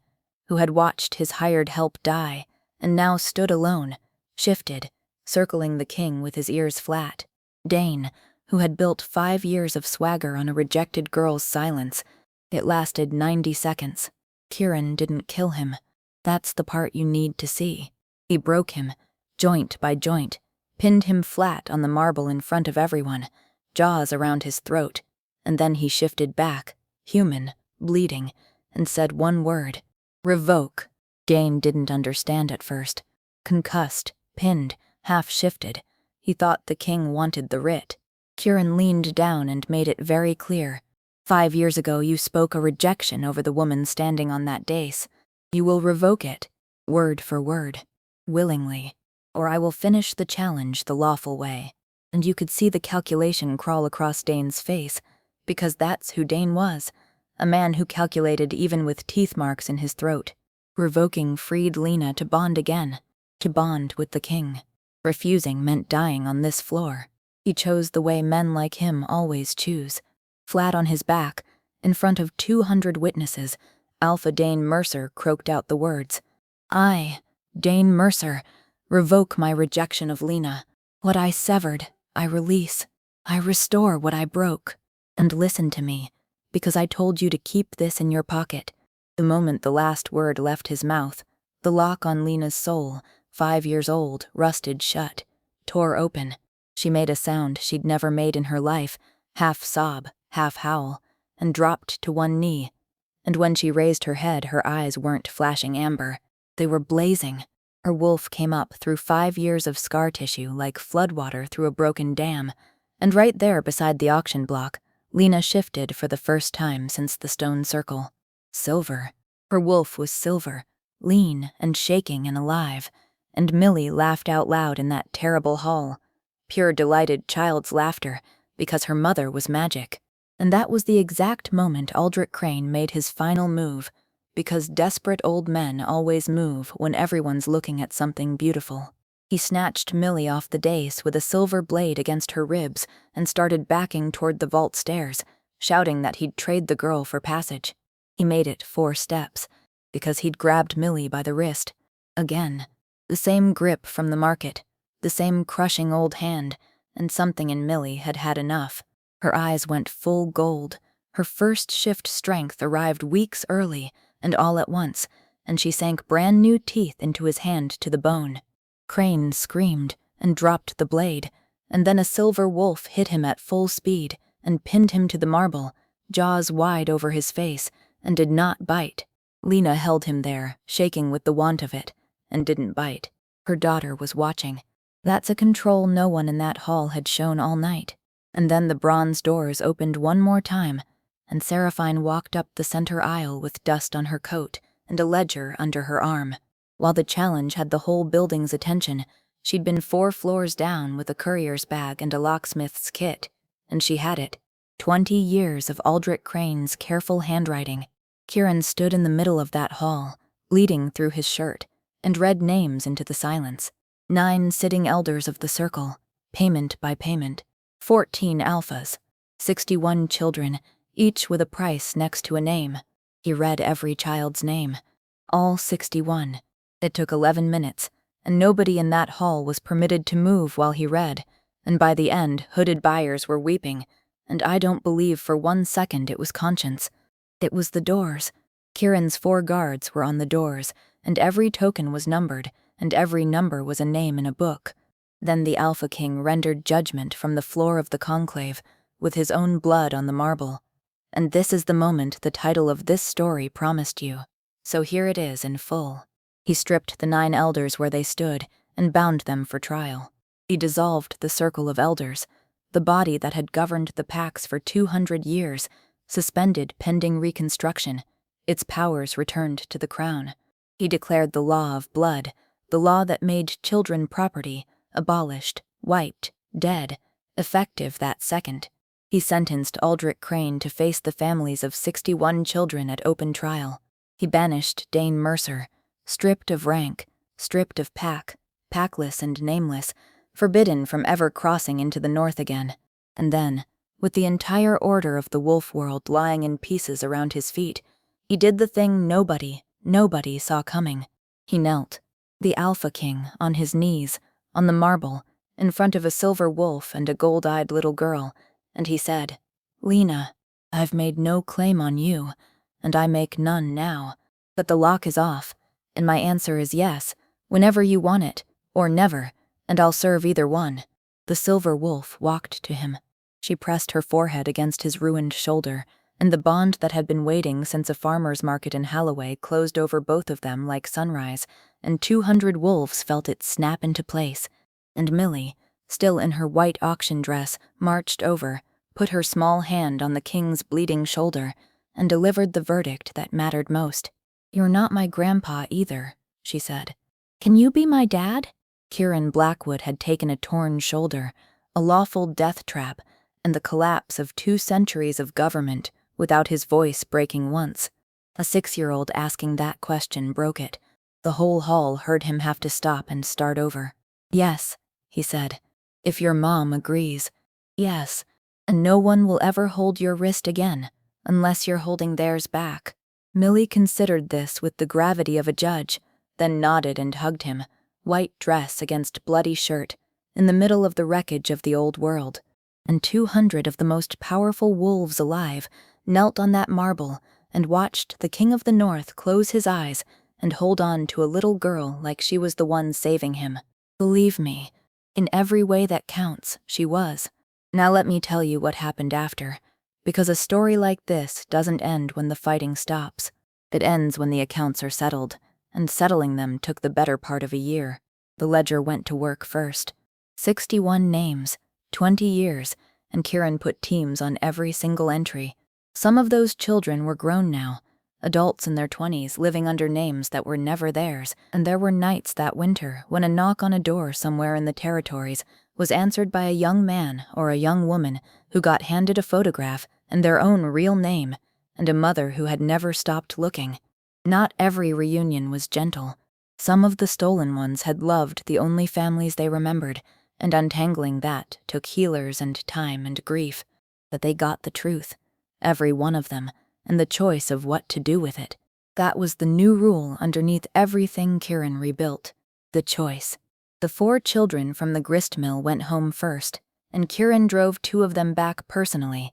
who had watched his hired help die, and now stood alone, shifted, circling the king with his ears flat. Dane, who had built 5 years of swagger on a rejected girl's silence. It lasted 90 seconds. Kieran didn't kill him. That's the part you need to see. He broke him, joint by joint, pinned him flat on the marble in front of everyone, jaws around his throat, and then he shifted back, human, bleeding, and said 1 word. Revoke. Dane didn't understand at first. Concussed, pinned, half-shifted. He thought the king wanted the writ. Kieran leaned down and made it very clear. 5 years ago you spoke a rejection over the woman standing on that dais. You will revoke it, word for word, willingly, or I will finish the challenge the lawful way. And you could see the calculation crawl across Dane's face, because that's who Dane was, a man who calculated even with teeth marks in his throat. Revoking freed Lena to bond again, to bond with the king. Refusing meant dying on this floor. He chose the way men like him always choose. Flat on his back, in front of 200 witnesses, Alpha Dane Mercer croaked out the words. I, Dane Mercer, revoke my rejection of Lena. What I severed, I release. I restore what I broke. And listen to me, because I told you to keep this in your pocket. The moment the last word left his mouth, the lock on Lena's soul, 5 years old, rusted shut, tore open. She made a sound she'd never made in her life, half sob, half howl, and dropped to one knee. And when she raised her head, her eyes weren't flashing amber. They were blazing. Her wolf came up through 5 years of scar tissue like floodwater through a broken dam, and right there beside the auction block, Lena shifted for the first time since the stone circle. Silver. Her wolf was silver, lean and shaking and alive, and Millie laughed out loud in that terrible hall. Pure delighted child's laughter, because her mother was magic. And that was the exact moment Aldrich Crane made his final move, because desperate old men always move when everyone's looking at something beautiful. He snatched Millie off the dais with a silver blade against her ribs and started backing toward the vault stairs, shouting that he'd trade the girl for passage. He made it 4 steps, because he'd grabbed Millie by the wrist. Again, the same grip from the market, the same crushing old hand, and something in Millie had had enough. Her eyes went full gold. Her first shift strength arrived weeks early, and all at once, and she sank brand new teeth into his hand to the bone. Crane screamed and dropped the blade, and then a silver wolf hit him at full speed and pinned him to the marble, jaws wide over his face, and did not bite. Lena held him there, shaking with the want of it, and didn't bite. Her daughter was watching. That's a control no one in that hall had shown all night. And then the bronze doors opened one more time, and Seraphine walked up the center aisle with dust on her coat and a ledger under her arm. While the challenge had the whole building's attention, she'd been 4 floors down with a courier's bag and a locksmith's kit, and she had it. 20 years of Aldrich Crane's careful handwriting. Kieran stood in the middle of that hall, bleeding through his shirt, and read names into the silence. 9 sitting elders of the circle, payment by payment. 14 alphas. 61 children, each with a price next to a name. He read every child's name. All 61. It took 11 minutes, and nobody in that hall was permitted to move while he read, and by the end, hooded buyers were weeping, and I don't believe for 1 second it was conscience. It was the doors. Kieran's 4 guards were on the doors, and every token was numbered, and every number was a name in a book. Then the Alpha King rendered judgment from the floor of the conclave, with his own blood on the marble. And this is the moment the title of this story promised you. So here it is in full. He stripped the 9 elders where they stood, and bound them for trial. He dissolved the circle of elders, the body that had governed the Pax for 200 years, suspended pending reconstruction, its powers returned to the crown. He declared the law of blood, the law that made children property, abolished, wiped, dead, effective that second. He sentenced Aldrich Crane to face the families of 61 children at open trial. He banished Dane Mercer, stripped of rank, stripped of pack, packless and nameless, forbidden from ever crossing into the north again. And then, with the entire order of the wolf world lying in pieces around his feet, he did the thing nobody saw coming. He knelt, the Alpha King, on his knees, on the marble, in front of a silver wolf and a gold-eyed little girl, and he said, "Lena, I've made no claim on you, and I make none now, but the lock is off, and my answer is yes, whenever you want it, or never, and I'll serve either one." The silver wolf walked to him. She pressed her forehead against his ruined shoulder, and the bond that had been waiting since a farmer's market in Halloway closed over both of them like sunrise, and 200 wolves felt it snap into place. And Millie, still in her white auction dress, marched over, put her small hand on the king's bleeding shoulder, and delivered the verdict that mattered most. "You're not my grandpa either," she said. "Can you be my dad?" Kieran Blackwood had taken a torn shoulder, a lawful death trap, and the collapse of 2 centuries of government without his voice breaking once. A 6-year-old asking that question broke it. The whole hall heard him have to stop and start over. "Yes," he said, "if your mom agrees. Yes, and no one will ever hold your wrist again, unless you're holding theirs back." Millie considered this with the gravity of a judge, then nodded and hugged him, white dress against bloody shirt, in the middle of the wreckage of the old world. And 200 of the most powerful wolves alive knelt on that marble and watched the King of the North close his eyes and hold on to a little girl like she was the one saving him. Believe me, in every way that counts, she was. Now let me tell you what happened after, because a story like this doesn't end when the fighting stops. It ends when the accounts are settled, and settling them took the better part of a year. The ledger went to work first. 61 names, 20 years, and Kieran put teams on every single entry. Some of those children were grown now, adults in their 20s living under names that were never theirs, and there were nights that winter when a knock on a door somewhere in the territories was answered by a young man or a young woman who got handed a photograph and their own real name, and a mother who had never stopped looking. Not every reunion was gentle. Some of the stolen ones had loved the only families they remembered, and untangling that took healers and time and grief. But they got the truth, every one of them, and the choice of what to do with it. That was the new rule underneath everything Kieran rebuilt, the choice. The 4 children from the grist mill went home first, and Kieran drove 2 of them back personally,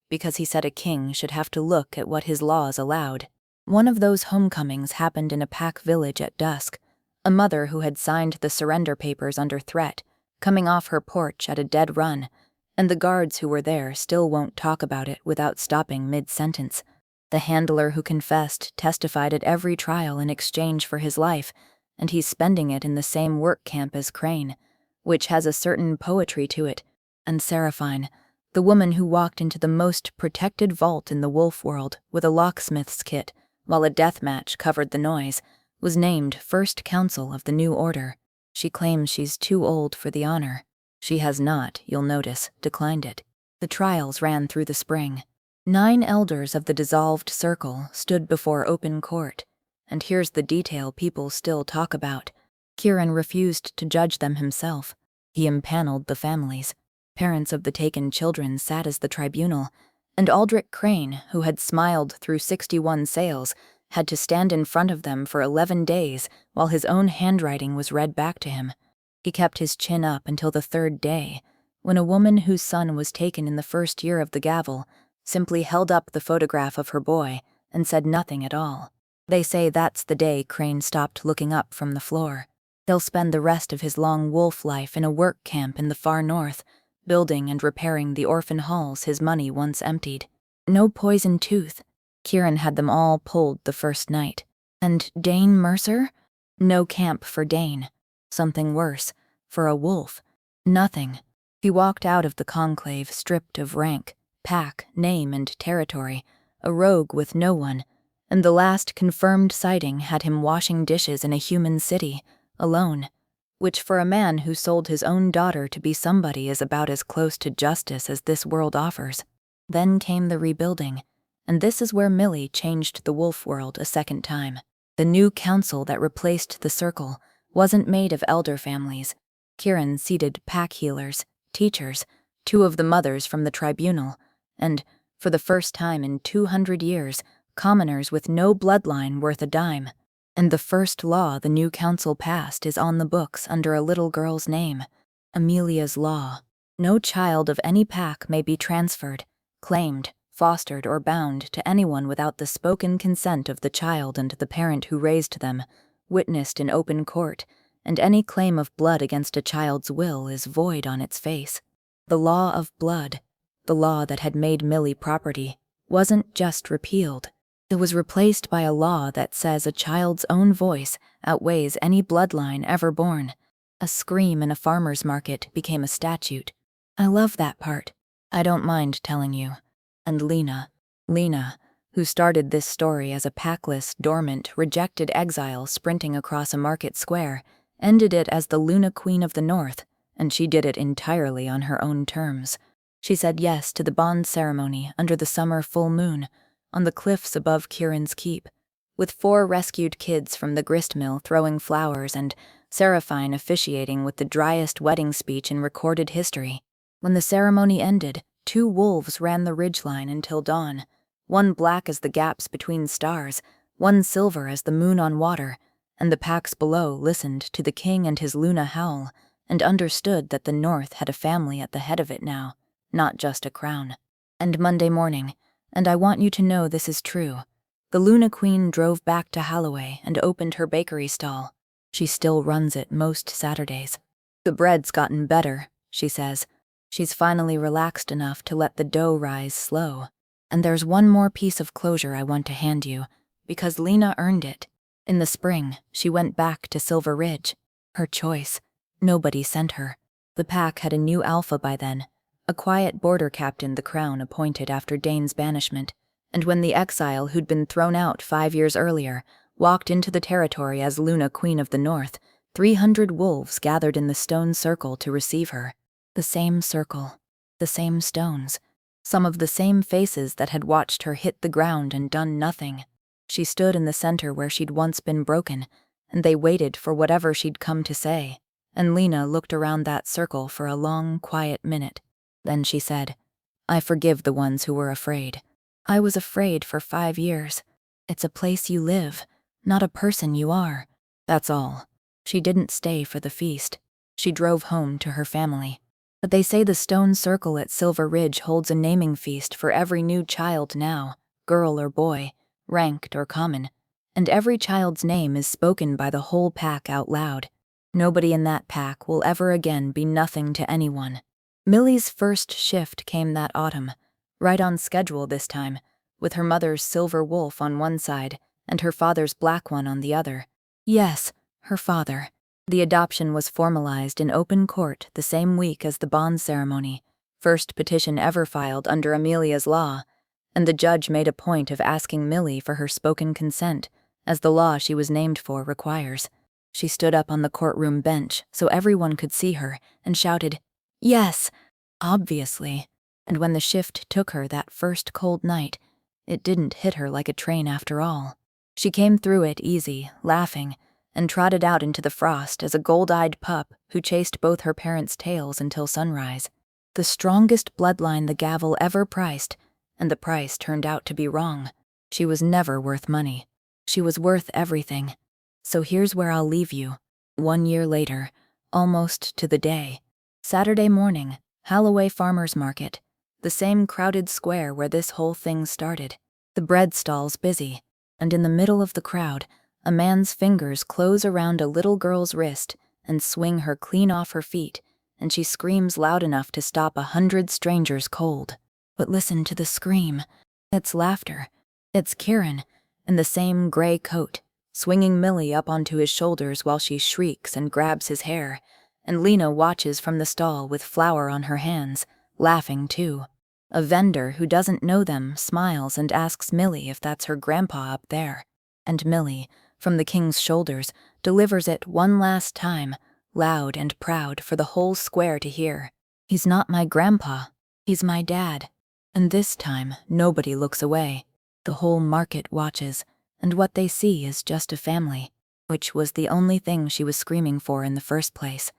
because he said a king should have to look at what his laws allowed. One of those homecomings happened in a Pack village at dusk. A mother who had signed the surrender papers under threat, coming off her porch at a dead run, and the guards who were there still won't talk about it without stopping mid-sentence. The handler who confessed testified at every trial in exchange for his life, and he's spending it in the same work camp as Crane, which has a certain poetry to it. And Seraphine, the woman who walked into the most protected vault in the wolf world with a locksmith's kit, while a death match covered the noise, was named First Counsel of the New Order. She claims she's too old for the honor. She has not, you'll notice, declined it. The trials ran through the spring. 9 elders of the dissolved circle stood before open court, and here's the detail people still talk about. Kieran refused to judge them himself. He impaneled the families. Parents of the taken children sat as the tribunal, and Aldrich Crane, who had smiled through 61 sales, had to stand in front of them for 11 days while his own handwriting was read back to him. He kept his chin up until the 3rd day, when a woman whose son was taken in the 1st year of the gavel simply held up the photograph of her boy and said nothing at all. They say that's the day Crane stopped looking up from the floor. He'll spend the rest of his long wolf life in a work camp in the far north, building and repairing the orphan halls his money once emptied. No poison tooth. Kieran had them all pulled the first night. And Dane Mercer? No camp for Dane. Something worse. For a wolf. Nothing. He walked out of the conclave stripped of rank, pack, name, and territory, a rogue with no one, and the last confirmed sighting had him washing dishes in a human city, alone, which for a man who sold his own daughter to be somebody is about as close to justice as this world offers. Then came the rebuilding, and this is where Millie changed the wolf world a second time. The new council that replaced the circle wasn't made of elder families. Kieran seated pack healers, teachers, 2 of the mothers from the tribunal, and, for the first time in 200 years, commoners with no bloodline worth a dime. And the first law the new council passed is on the books under a little girl's name, Amelia's Law. No child of any pack may be transferred, claimed, fostered, or bound to anyone without the spoken consent of the child and the parent who raised them, witnessed in open court, and any claim of blood against a child's will is void on its face. The law of blood, the law that had made Millie property, wasn't just repealed. It was replaced by a law that says a child's own voice outweighs any bloodline ever born. A scream in a farmer's market became a statute. I love that part. I don't mind telling you. And Lena, who started this story as a packless, dormant, rejected exile sprinting across a market square, ended it as the Luna Queen of the North, and she did it entirely on her own terms. She said yes to the bond ceremony under the summer full moon, on the cliffs above Kieran's keep, with 4 rescued kids from the grist mill throwing flowers and Seraphine officiating with the driest wedding speech in recorded history. When the ceremony ended, 2 wolves ran the ridgeline until dawn, one black as the gaps between stars, one silver as the moon on water, and the packs below listened to the king and his Luna howl and understood that the North had a family at the head of it now, not just a crown. And Monday morning, and I want you to know this is true, The Luna Queen drove back to Holloway and opened her bakery stall. She still runs it most Saturdays. The bread's gotten better, she says. She's finally relaxed enough to let the dough rise slow. And there's one more piece of closure I want to hand you, because Lena earned it. In the spring, she went back to Silver Ridge. Her choice. Nobody sent her. The pack had a new alpha by then, a quiet border captain the Crown appointed after Dane's banishment, and when the exile who'd been thrown out 5 years earlier walked into the territory as Luna Queen of the North, 300 wolves gathered in the stone circle to receive her. The same circle, the same stones, some of the same faces that had watched her hit the ground and done nothing. She stood in the center where she'd once been broken, and they waited for whatever she'd come to say. And Lena looked around that circle for a long, quiet minute. Then she said, "I forgive the ones who were afraid. I was afraid for 5 years. It's a place you live, not a person you are. That's all." She didn't stay for the feast. She drove home to her family. But they say the stone circle at Silver Ridge holds a naming feast for every new child now, girl or boy, ranked or common, and every child's name is spoken by the whole pack out loud. Nobody in that pack will ever again be nothing to anyone. Millie's first shift came that autumn, right on schedule this time, with her mother's silver wolf on one side and her father's black one on the other. Yes, her father. The adoption was formalized in open court the same week as the bond ceremony, first petition ever filed under Amelia's law, and the judge made a point of asking Millie for her spoken consent, as the law she was named for requires. She stood up on the courtroom bench so everyone could see her and shouted, "Yes," obviously. And when the shift took her that first cold night, it didn't hit her like a train after all. She came through it easy, laughing, and trotted out into the frost as a gold-eyed pup who chased both her parents' tails until sunrise. The strongest bloodline the gavel ever priced, and the price turned out to be wrong. She was never worth money. She was worth everything. So here's where I'll leave you. 1 year later, almost to the day. Saturday morning, Holloway Farmers Market. The same crowded square where this whole thing started. The bread stalls busy, and in the middle of the crowd, a man's fingers close around a little girl's wrist and swing her clean off her feet, and she screams loud enough to stop 100 strangers cold. But listen to the scream. It's laughter. It's Kieran, in the same gray coat, swinging Millie up onto his shoulders while she shrieks and grabs his hair, and Lena watches from the stall with flour on her hands, laughing too. A vendor who doesn't know them smiles and asks Millie if that's her grandpa up there. And Millie, from the king's shoulders, delivers it one last time, loud and proud for the whole square to hear. "He's not my grandpa. He's my dad." And this time, nobody looks away. The whole market watches, and what they see is just a family, which was the only thing she was screaming for in the first place.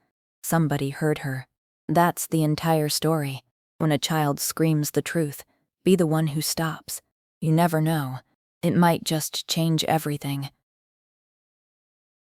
Somebody heard her. That's the entire story. When a child screams the truth, be the one who stops. You never know. It might just change everything.